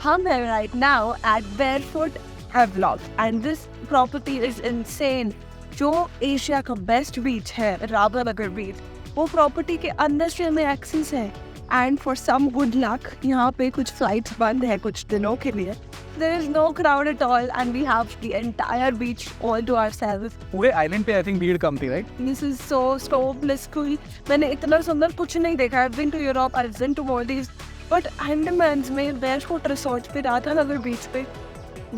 हम हैं right now at Barefoot Havelock and this property is insane. जो Asia का बेस्ट बीच है राधानगर बीच, वो प्रॉपर्टी के अंदर से हमें एक्सेस है. And for some good luck यहाँ पे कुछ फ्लाइट्स बंद है कुछ दिनों के लिए. There is no crowd at all and we have the entire beach all to ourselves. पूरे आइलैंड पे आई थिंक भीड़ कम थी, right? This is so blissful. मैंने इतना सुंदर कुछ नहीं देखा. I've been to Europe, I've been to Maldives, but Andaman में Barefoot Resort पे राधानगर बीच पे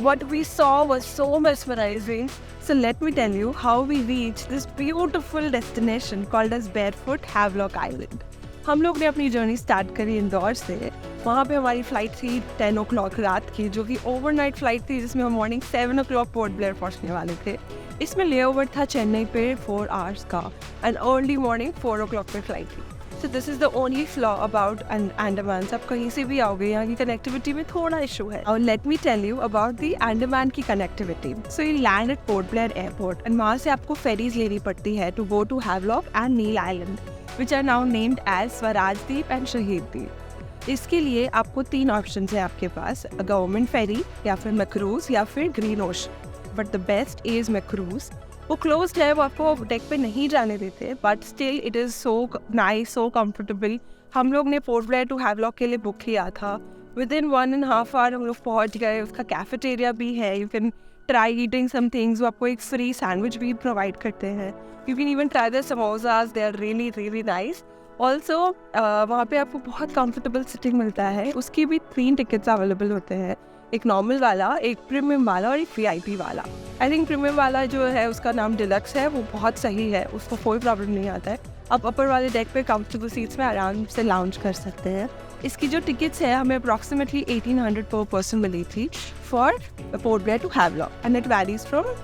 what we saw was so mesmerizing. So let me tell you how we reached this beautiful destination called as Barefoot Havelock Island. हम लोग ने अपनी journey start करी इंदौर से. वहाँ पे हमारी फ़्लाइट थी 10 o'clock रात की, जो कि ओवरनाइट फ़्लाइट थी जिसमें हम मॉर्निंग 7 o'clock पोर्ट ब्लेयर पहुँचने वाले थे. इसमें लेओवर था चेन्नई पे 4 hours का एंड अर्ली मॉर्निंग 4 o'clock पे फ़्लाइट थी. So this is the only flaw about Andaman. आप कहीं से भी आओगे, यहाँ की कनेक्टिविटी में थोड़ा इशू है. और let me tell you about the Andaman की connectivity. So you land at Port Blair airport and वहाँ से आपको फेरीज लेनी पड़ती है to go to Havelock and Neil island which are now named as Swarajdweep and Shaheed Dweep. इसके लिए आपको 3 ऑप्शन है आपके पास, गवर्नमेंट फेरी या फिर मैक्रूज या फिर Green Ocean. But the best is Makruzz. वो क्लोज्ड है, वो आपको डेक पे नहीं जाने देते, but still it is so nice, so comfortable. हम लोग ने पोर्ट ब्लेयर टू हैवलॉक के लिए बुक किया था. विदिन 1.5 hour हम लोग पहुँच गए. उसका कैफेटेरिया भी है, you can try eating some things. वो आपको एक फ्री सैंडविच भी प्रोवाइड करते हैं. You can even try their samosas, they are really nice. Also, वहाँ पे आपको बहुत comfortable sitting मिलता है. उसकी भी 3 tickets अवेलेबल होते हैं, एक नॉर्मल वाला, एक प्रीमियम वाला और एक VIP वाला. आई थिंक प्रीमियम वाला जो है उसका नाम डिलक्स है, वो बहुत सही है, उसको कोई प्रॉब्लम नहीं आता है. आप अपर वाले डेक पे कंफर्टेबल सीट्स में आराम से लाउंज कर सकते हैं. इसकी जो टिकट्स है हमें अप्रॉक्सीमेटली 1800 पर पर्सन मिली थी for Port Blair to Havelock and it varies from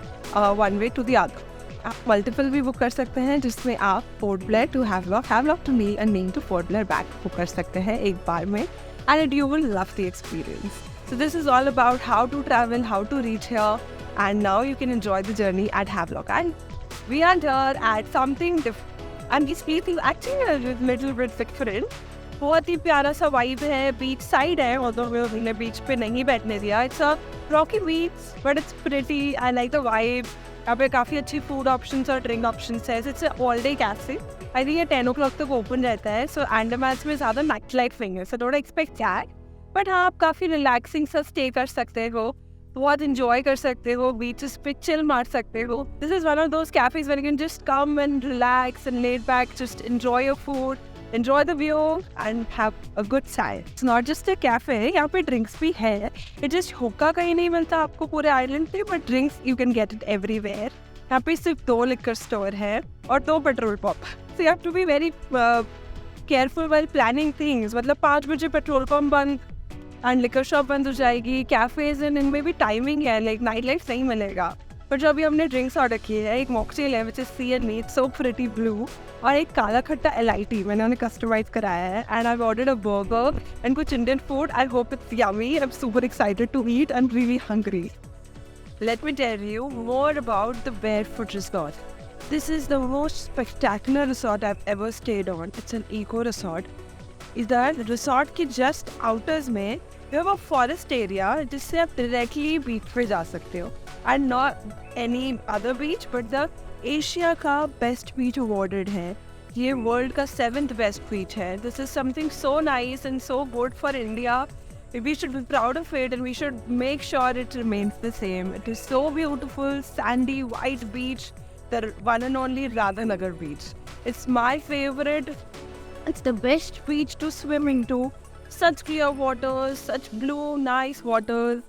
one way to the other. आप मल्टीपल भी बुक कर सकते हैं जिसमें आप Port Blair to Havelock to Neil and Neil to Port Blair back book कर सकते हैं एक बार में. And you will love the experience. So this is all about how to travel, how to reach here, and now you can enjoy the journey at Havelock. And we are here at something different. And this place is actually a little bit different. बहुत ही प्यारा सा vibe है, beach side है, although हमने बीच पे नहीं बैठने दिया. It's a rocky beach, but it's pretty. I like the vibe. यहाँ पे काफ़ी अच्छी फूड ऑप्शंस और ड्रिंक ऑप्शंस है. It's all day cafe. I think ये 10 o'clock तक ओपन रहता है. सो अंडमान में ज़्यादा नाइट लाइफ नहीं है, so don't expect that. But हाँ, आप काफ़ी रिलैक्सिंग सा स्टे कर सकते हो, बहुत इंजॉय कर सकते हो, बीचेस पे चिल मार सकते हो. This is one of those cafes where you can just come and relax and let back, just enjoy your food, enjoy the view and have a good time. It's not just a cafe, यहाँ पे drinks भी है. It just hookah कहीं नहीं मिलता आपको पूरे island पे, but drinks you can get it everywhere. यहाँ पे सिर्फ 2 liquor store है और 2 petrol pump. So you have to be very careful while planning things. मतलब 5 बजे petrol pump बंद and liquor shop बंद हो जाएगी. Cafes इनमें भी timing है, like night life नहीं मिलेगा. पर जो अभी हमने ड्रिंक्स ऑर्डर किए हैं, एक मॉकटेल है which is sea and meet so pretty blue, और एक काला खट्टा LIT मैंने उन्हें कस्टमाइज कराया है. And I ordered a burger and कुछ Indian food. I hope it's yummy. I am super excited to eat and really hungry. Let me tell you more about the Barefoot Resort. This is the most spectacular resort I have ever stayed on. It's an eco resort. इधर resort के just आउटर्स में you have a forest area जिससे आप directly बीच पे जा सकते हो. And not any other beach, but the Asia का बेस्ट बीच अवॉर्डेड है. ये वर्ल्ड का 7th बेस्ट बीच है. This is something so nice and so good for India. We should be proud of it and we should make sure it remains the same. It is so beautiful, sandy, white beach, the one and only Radhanagar beach. It's my favorite. It's the best beach to swim into. Such clear waters, such blue, nice waters.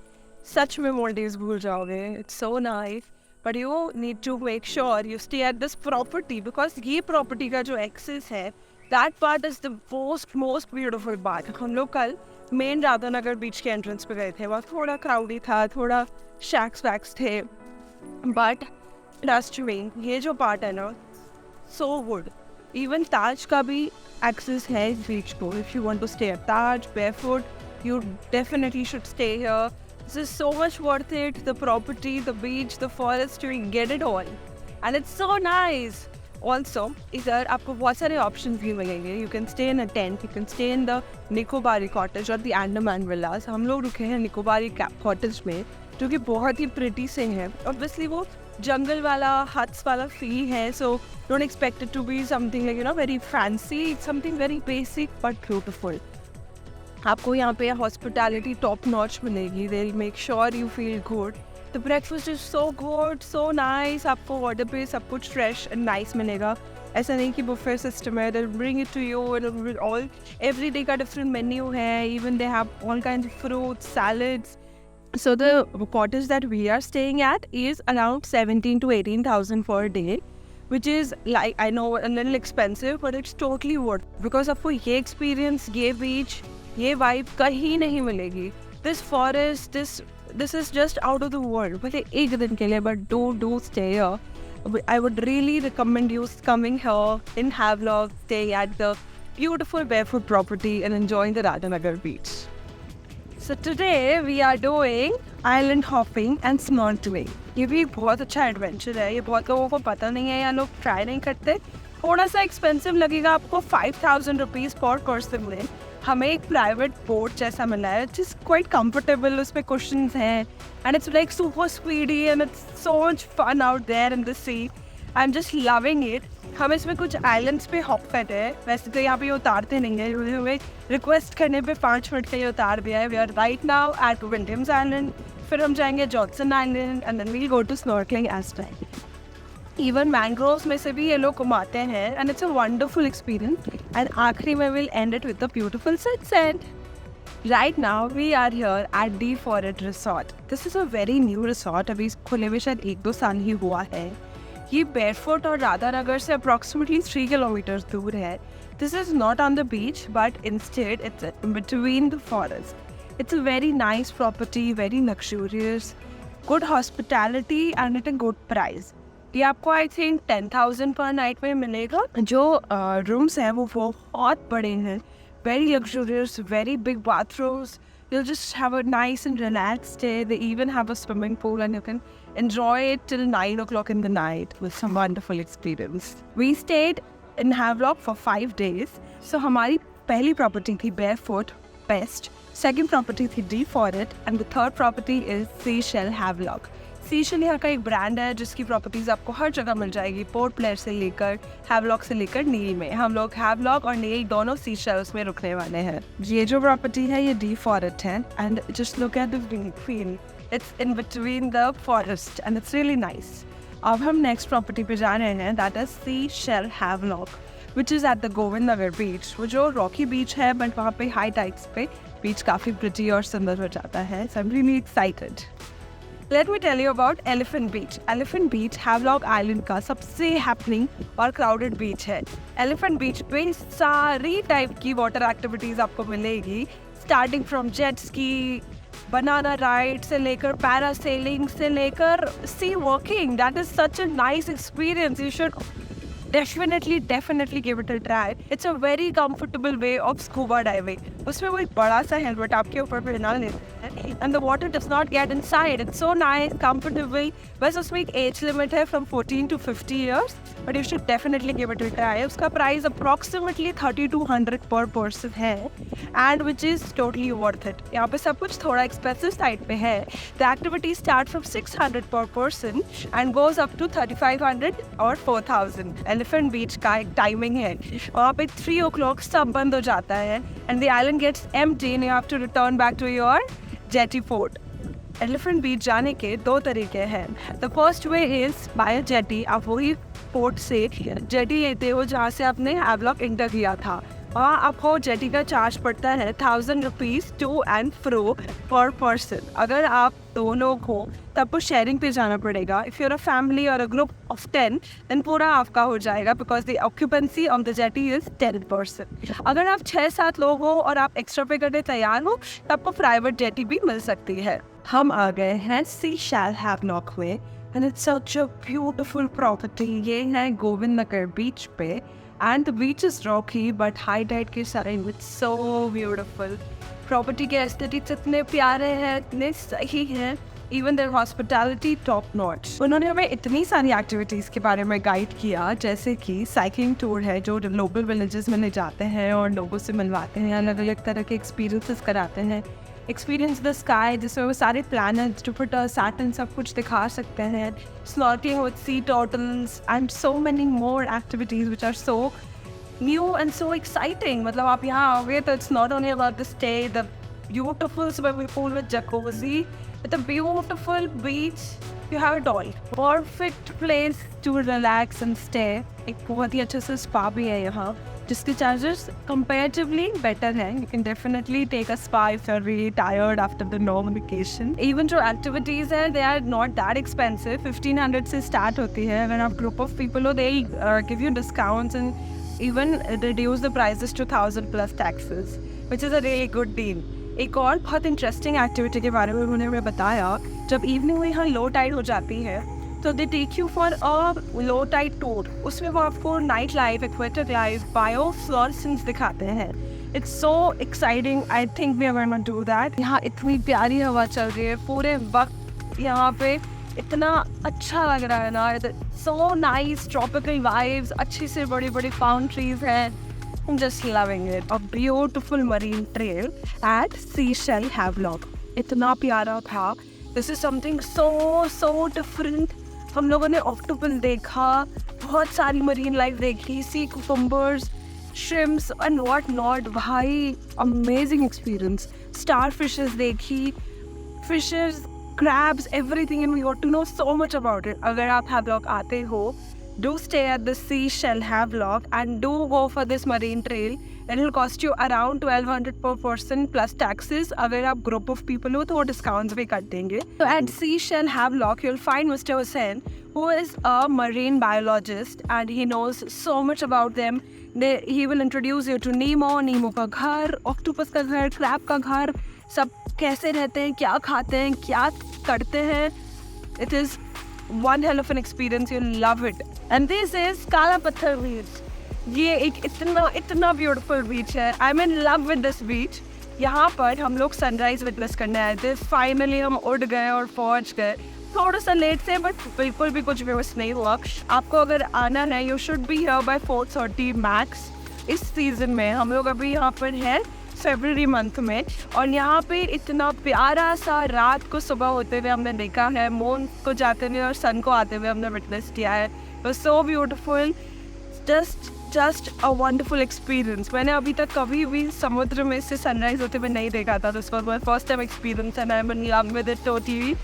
सच में Maldives भूल जाओगे. It's so nice. But you need to make sure you stay at this property because ये property का जो access है, that part is the most beautiful part. हम लोग कल मेन राधानगर बीच के एंट्रेंस पे गए थे. वहाँ थोड़ा क्राउडी था, थोड़ा शैक्स वैक्स थे, बट ट्रस्ट मी ये जो पार्ट है ना, सो गुड. इवन ताज का भी एक्सेस है इस बीच को. If you want to stay at Taj Barefoot, you definitely should stay here. This is so much worth it. The property, the beach, the forest, you get it all. And it's so nice. Also इधर आपको बहुत सारे option भी मिलेंगे. You can stay in a tent, you can stay in the Nicobari cottage और the Andaman विलास. हम लोग रुके हैं निकोबारी कॉटेज में, जो कि बहुत ही प्रिटी से हैं. ऑब्वियसली वो जंगल वाला हट्स वाला फील है, so don't expect it to be something like very fancy. Something very basic but beautiful. आपको यहाँ पे हॉस्पिटैलिटी टॉप नॉच मिलेगी. They will make sure you feel good. The breakfast is so good, so nice. आपको order पे सब कुछ fresh and nice मिलेगा. ऐसा नहीं कि बुफे सिस्टम है. They will bring it to you and all every day का डिफरेंट मेन्यू है. Even they have all kinds of fruits, salads. So the cottage that we are staying at is around 17 to 18,000 per day, which is like, I know, a little expensive, but it's totally worth it. Because आपको ये experience, ये beach, ये vibe कहीं नहीं मिलेगी. This forest, this is just out of the world. भले एक दिन के लिए, but do stay here. I would really recommend you coming here in Havelock, staying at the beautiful barefoot property and enjoying the Radhanagar beach. So today we are doing island hopping and snorkeling. ये भी बहुत अच्छा adventure है. ये बहुत लोगों को पता नहीं है या लोग ट्राई नहीं करते. थोड़ा सा एक्सपेंसिव लगेगा आपको. 5,000 रुपीज़ पर पर्सन में. हमें एक प्राइवेट बोट जैसा मिला है, जिस क्वाइट कंफर्टेबल. उसमें कुशन्स हैं and it's like super speedy and it's so much fun out there in the sea. I am just loving it. हम इसमें कुछ आइलैंड्स पे हॉप करते हैं. वैसे तो यहाँ पे उतारते नहीं है. हमें रिक्वेस्ट करने पे 5 मिनट के लिए उतार दिया है. We are right now at Williams island. फिर हम जाएंगे Johnson island and then we go to snorkelling as well. Even mangroves में से भी ये लोग घुमाते हैं and it's a wonderful experience. And आखिरी में will end it with a beautiful sunset. Right now we are here at D Forest Resort. This is a very new resort. अभी खुले हुए शायद 1-2 साल ही हुआ है. ये बेयरफुट और राधानगर से अप्रॉक्सीमेटली 3 किलोमीटर दूर है. This is not on the beach but instead it's between the forest. It's a very nice property, very luxurious, good hospitality and at a good price. ये आपको आई थिंक 10,000 पर night में मिलेगा. जो rooms हैं वो बहुत बड़े हैं. Very luxurious, very big bathrooms. You'll just have a nice and relaxed stay. They even have a swimming pool and you can enjoy it till 9 o'clock in the night with some wonderful experience. We stayed in Havelock for 5 days. So हमारी पहली property थी Barefoot, Best. Second property थी D Forest and the third property is Seashell Havelock. Seashell यहाँ का एक brand है जिसकी properties आपको हर जगह मिल जाएगी. पोर्ट ब्लेयर से लेकर हैवलॉक से लेकर नील में. हम लोग हैवलॉक और नील दोनों सीशेल्स में रुकने वाले हैं. ये जो प्रॉपर्टी है ये डी फॉरेस्ट है and just look at the feel. It's in between the forest and it's really nice. अब हम नेक्स्ट प्रॉपर्टी पे जा रहे हैं. That is Seashell Havelock which is at the Govind Nagar beach. वो जो रॉकी बीच है बट वहाँ पे हाई टाइड्स पे बीच काफ़ी प्रिटी और सुंदर हो जाता है. So I am really excited. Let me tell you about Elephant Beach. Elephant Beach Havelock Island का सबसे हैपनिंग और क्राउडेड बीच है. Elephant Beach पे सारी टाइप की वाटर एक्टिविटीज़ आपको मिलेगी. Starting from jet ski, banana ride से लेकर पैरासेलिंग से लेकर sea walking. That is such a nice experience. You should definitely give it a try. It's a very comfortable way of scuba diving. उसमें वो एक बड़ा सा हेलमेट आपके ऊपर पहना लेते हैं and the water does not get inside. It's so nice, comfortable. बस उसमें एक एज लिमिट है from 14 to 50 years, but you should definitely give it a try. उसका प्राइस approximately 3,200 per person है and which is totally worth it. यहाँ पे सब कुछ थोड़ा एक्सपेंसिव साइड पे है. The activities start from 600 per person and goes up to 3,500 or 4,000. Elephant बीच का एक टाइमिंग है. वहाँ पे 3 o'clock सब बंद हो जाता है and the island gets empty and you have to return back to your jetty port. Elephant Beach जाने के 2 तरीके हैं. The first way is by jetty. आप वही पोर्ट से जेटी लेते हो जहाँ से आपने हैवलॉक एंटर किया था. वहाँ आपको जेटी का चार्ज पड़ता है 1,000 रुपीज़ टू एंड फ्रो पर पर्सन. अगर आप 2 लोग हो तो आपको शेयरिंग पे जाना पड़ेगा. इफ़ यूर अ फैमिली और अ ग्रुप ऑफ 10 देन पूरा आपका हो जाएगा because the occupancy of the jetty is 10%. अगर आप 6-7 लोग हो और आप एक्स्ट्रा पे करने तैयार हो तो आपको प्राइवेट जेटी भी मिल सकती है. हम आ गए हैं सीशेल हैवलॉक में and it's such a beautiful property. ये है गोविंद नगर बीच पे and the beach is rocky but high tide के side it's so beautiful. Property के एस्थेटिक्स इतने प्यारे हैं, इतने सही हैं. Even there hospitality top notch. उन्होंने हमें इतनी सारी एक्टिविटीज़ के बारे में गाइड किया, जैसे कि साइकिलिंग टूर है जो लोकल विलेजेस में ले जाते हैं और लोगों से मिलवाते हैं, अलग अलग तरह के एक्सपीरियंसेस कराते हैं। एक्सपीरियंस द स्काई, जिसमें वो सारे प्लैनेट्स, जुपिटर, सैटर्न सब कुछ दिखा सकते हैं। Snorkelling with sea turtles and so many more activities which are so new and so exciting. मतलब आप यहाँ आओगे तो it's not only about the stay, the beautiful swimming pool with jacuzzi, with a beautiful beach, you have it all. Perfect place to relax and stay. एक बहुत ही अच्छे से spa भी है यहाँ, जिसके charges comparatively better हैं. You can definitely take a spa if you're really tired after the long vacation. Even जो activities हैं, they are not that expensive. 1500 से start होती है. When आप group of people हो, they'll give you discounts and even reduce the prices to 1000 plus taxes, which is a really good deal. एक और बहुत इंटरेस्टिंग एक्टिविटी के बारे में उन्होंने हमें बताया, जब इवनिंग में यहाँ लो टाइड हो जाती है तो they take you for a low tide tour. उसमें वो आपको night life, aquatic life, biofluorescence दिखाते हैं। It's so exciting, I think we are going to do that. यहाँ इतनी प्यारी हवा चल रही है पूरे वक्त, यहाँ पे इतना अच्छा लग रहा है ना, सो नाइस ट्रॉपिकल वाइब्स, अच्छी से बड़ी बड़ी पाम ट्रीज हैं। I'm just loving it. A beautiful marine trail at Seashell Havelock. इतना प्यारा था. This is something so different. हम लोगों ने ऑक्टोपस देखा, बहुत सारी मरीन लाइफ देखी, सी cucumbers, shrimps and what not. भाई amazing experience. Starfishes देखी, fishes, crabs, everything, and we got to know so much about it. अगर आप Havelock आते हो, do stay at the Seashell Havelock and do go for this marine trail. It will cost you around 1200 per person plus taxes. अगर आप group of people हो तो वो discounts भी कर देंगे. So at Seashell Havelock you'll find Mr. Hussain, who is a marine biologist and he knows so much about them. He will introduce you to Nemo का घर, octopus का घर, crab का घर, सब कैसे रहते हैं, क्या खाते हैं, क्या करते हैं. It is one hell of an experience. You'll love it. And this is काला पत्थर बीच. ये एक इतना ब्यूटीफुल बीच है. I'm in love with this beach. यहाँ पर हम लोग सनराइज विटनेस करने आए थे. फाइनली हम उड़ गए और पहुँच गए. थोड़ा सा लेट से, बट बिल्कुल भी कुछ व्यवस्थ नहीं हुआ. आपको अगर आना है, you should be here bye 4:30 max. इस सीज़न में हम लोग अभी यहाँ पर हैं फरवरी मंथ में, और यहाँ पे इतना प्यारा सा रात को सुबह होते हुए हमने देखा है, मून को जाते हुए और सन को आते हुए हमने विटनेस किया है. वो so beautiful, just a wonderful experience. मैंने अभी तक कभी भी समुद्र में से सनराइज होते हुए नहीं देखा था, तो इस was my first time experience and I am in love with it totally.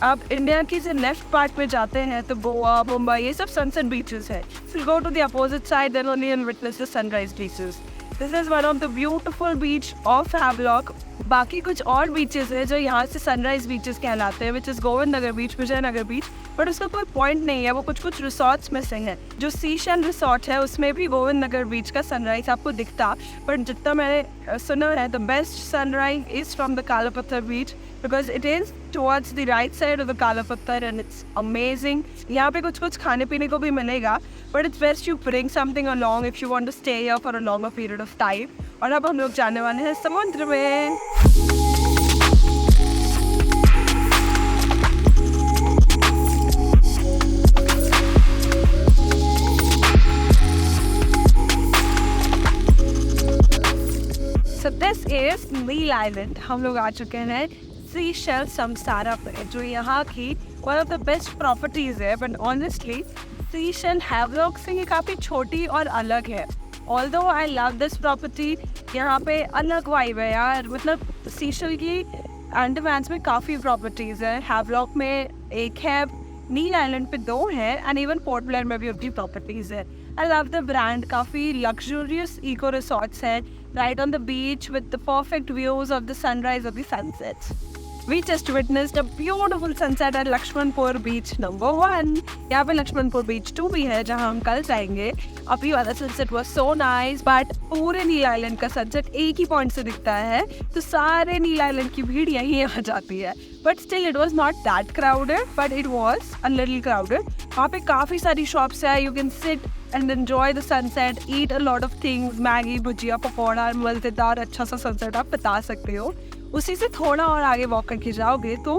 आप इंडिया की से लेफ्ट पार्ट में जाते हैं तो गोवा, मुंबई, ये सब सनसेट बीचेस है. फिर go to the opposite side then only and witness the sunrise beaches. This is one of the beautiful beach of Havelock. बाकी कुछ और बीचेस हैं जो यहाँ से सनराइज बीचेस कहलाते हैं, which is Govind Nagar beach, Vijaynagar beach, but उसका कोई पॉइंट नहीं है. वो कुछ रिसोर्ट्स में से हैं. जो सीशेल रिसोर्ट है उसमें भी गोविंद नगर बीच का सनराइज आपको दिखता, बट जितना मैंने सुना है the best sunrise is from the काला पत्थर बीच, because it is towards the right side of the Kala Patthar and it's amazing. यहाँ पे कुछ खाने पीने को भी मिलेगा, but it's best you bring something along if you want to stay here for a longer period of time. और अब हम लोग जाने वाले हैं समुद्र में. So this is Neil Island. हम लोग आ चुके हैं सीशेल समसारा पे, जो यहाँ की one of the best properties है. बट ऑनेस्टली सीशेल हैवलॉक से ये काफ़ी छोटी और अलग है. Although I love this property. यहाँ पे अलग वाइब है यार. मतलब सीशेल की अंडमान में काफ़ी प्रॉपर्टीज़ है. हैवलॉक में एक है, नील आइलैंड पे 2 है, एंड इवन पोर्ट ब्लेयर में भी अपनी प्रॉपर्टीज़ है. I love the brand. काफ़ी लग्जूरियस इको रिसोर्ट्स हैं right on the beach with the perfect views of the sunrise or the sunsets. We just witnessed a beautiful sunset at Lakshmanpur Beach number 1. यहाँ पे लक्ष्मणपुर बीच 2 भी है जहाँ हम कल जाएंगे. अभी वाला sunset was so nice, but पूरे नील आइलैंड का सनसेट एक ही पॉइंट से दिखता है, तो सारे नील आइलैंड की भीड़ यहीं आ जाती है. But still it was not that crowded, but it was a little crowded. वहाँ पे काफ़ी सारी शॉप्स है. You can sit and enjoy the sunset, eat a lot of things, Maggi, bhujia, pakora, मज़ेदार अच्छा सा सनसेट आप बता सकते हो. उसी से थोड़ा और आगे वॉक करके जाओगे तो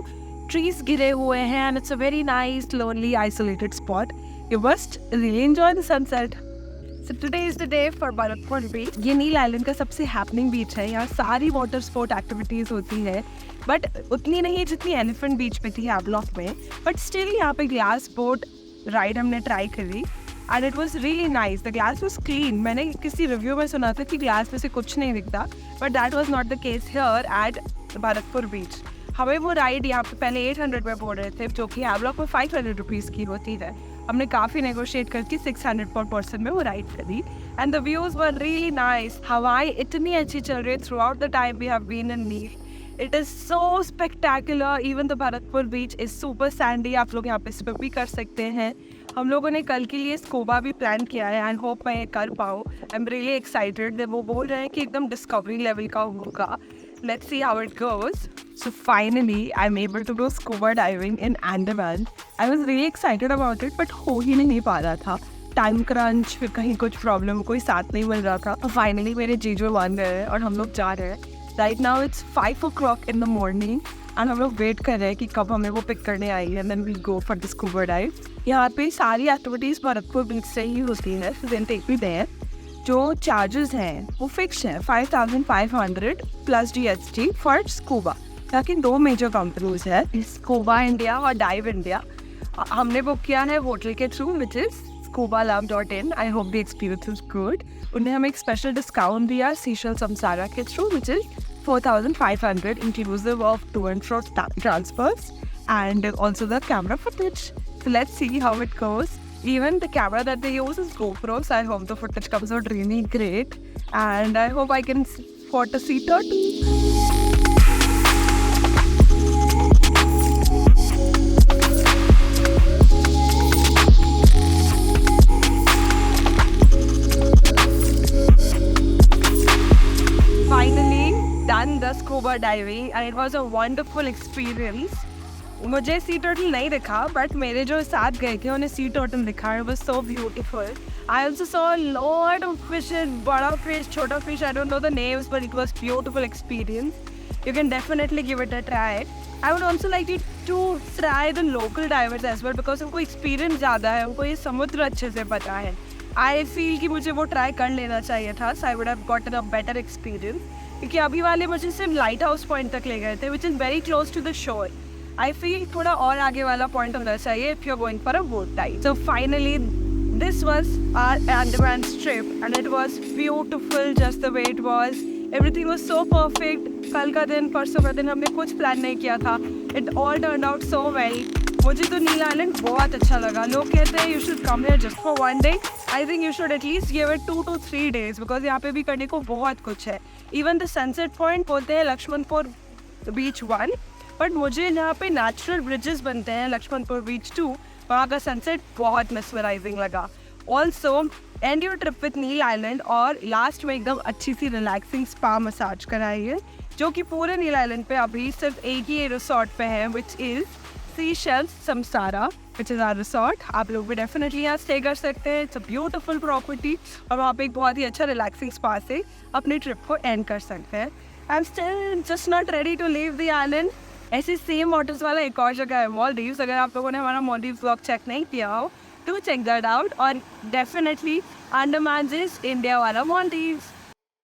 trees गिरे हुए हैं and it's a very nice, lonely, isolated spot. You must really enjoy the sunset. So today is the day for Bharatpur Beach. ये नील आइलैंड का सबसे हैपनिंग बीच है. यहाँ सारी वाटर स्पोर्ट एक्टिविटीज़ होती है, बट उतनी नहीं जितनी एलिफेंट बीच पे थी हैवलॉक में. बट स्टिल यहाँ पे ग्लास बोट राइड हमने ट्राई करी and it was really nice. The glass was clean. मैंने किसी रिव्यू में सुना था कि ग्लास में से कुछ नहीं दिखता, but that was not the case here at Bharatpur beach. हमें वो राइड यहाँ पे पहले 800 में बोल रहे थे, जो कि हैवलॉक में 500 रुपीज़ की होती है. हमने काफ़ी नेगोशिएट करके 600 पर पर्सन में वो राइड करी and the views were really nice. हवाएं इतनी अच्छी चल रही है throughout the time we have been in Neil. It is so spectacular. Even the Bharatpur beach is super sandy. आप लोग यहाँ पे स्विम भी कर सकते हैं. हम लोगों ने कल के लिए स्कूबा भी प्लान किया है एंड होप मैं ये कर पाऊँ. आई एम रियली एक्साइटेड. वो बोल रहे हैं कि एकदम डिस्कवरी लेवल का होगा. Let's see how it goes. So finally, I'm able to do scuba diving in Andaman. I was really excited about it, but हो ही नहीं पा रहा था. टाइम क्रंच, फिर कहीं कुछ प्रॉब्लम, कोई साथ नहीं मिल रहा था. फाइनली मेरे जीजू मान गए हैं और हम लोग जा रहे हैं. Right now it's 5 o'clock in the morning and हम लोग वेट कर रहे हैं कि कब हमें वो पिक करने आएगी and then we go for the scuba dive. यहाँ पे सारी एक्टिविटीज़ भरतपुर बीच से ही होती है. Then take me there. जो चार्जेस हैं वो फिक्स है 5500 प्लस GST फॉर स्कूबा. ताकि 2 मेजर कंपनीज है, स्कूबा इंडिया और डाइव इंडिया. हमने बुक किया है होटल के through which is scubalove.in. I hope the experience is good. उन्हें हमें एक स्पेशल डिस्काउंट दिया सीशल समसारा के through which is 4500 inclusive of to and fro transfers and also the camera footage. So let's see how it goes. Even the camera that they use is GoPro, so I hope the footage comes out really great. And I hope I can spot a sea turtle. Finally done the scuba diving and it was a wonderful experience. मुझे sea turtle नहीं दिखा, but मेरे जो साथ गए थे उन्हें sea turtle दिखा. It was so beautiful. I also saw lot of fishes, बड़ा फिश, छोटा fish. I don't know the names, but it was beautiful experience. You can definitely give it a try. I would also like you to try the local divers as well, because उनको experience ज़्यादा है, उनको ये समुद्र अच्छे से पता है. आई फील कि मुझे वो ट्राई कर लेना चाहिए था. So I would have gotten a better experience. क्योंकि अभी वाले मुझे सिर्फ लाइट हाउस पॉइंट तक ले गए थे which is very close to the shore. I feel थोड़ा और आगे वाला पॉइंट होना चाहिए if you're going for a boat ride. So finally, this was our Andaman trip and it was beautiful just the way it was. Everything was so perfect. कल का दिन, परसों का दिन हमने कुछ प्लान नहीं किया था. It all turned out so well. मुझे तो नील आइलैंड बहुत अच्छा लगा. लोग कहते हैं you should come here just for one day. I think you should at least give it 2 to 3 days because यहाँ पे भी करने को बहुत कुछ है. Even the sunset point बोलते हैं लक्ष्मणपुर बीच 1. बट मुझे यहाँ पे नेचुरल ब्रिजेस बनते हैं लक्ष्मणपुर बीच 2. वहाँ का सनसेट बहुत मेस्मराइजिंग लगा. Also and your trip with Neil island और लास्ट में एकदम अच्छी सी रिलैक्सिंग स्पा मसाज कराई है, जो कि पूरे नील आइलैंड पे अभी सिर्फ एक ही रिसोर्ट पे है which is seashell Samsara which is our resort. आप लोग भी डेफिनेटली यहाँ स्टे कर सकते हैं. इट्स अ ब्यूटीफुल प्रॉपर्टी और वहाँ पे एक बहुत ही अच्छा रिलैक्सिंग स्पा से अपनी ट्रिप को एंड कर सकते हैं. I am still just not ready to leave the island. ऐसे सेम वाटर्स वाला एक और जगह है मालदीव्स. अगर आप लोगों ने हमारा मालदीव्स व्लॉग चेक नहीं किया हो तो चेक दैट आउट. और डेफिनेटली अंडमान इज इंडिया वाला मालदीव्स.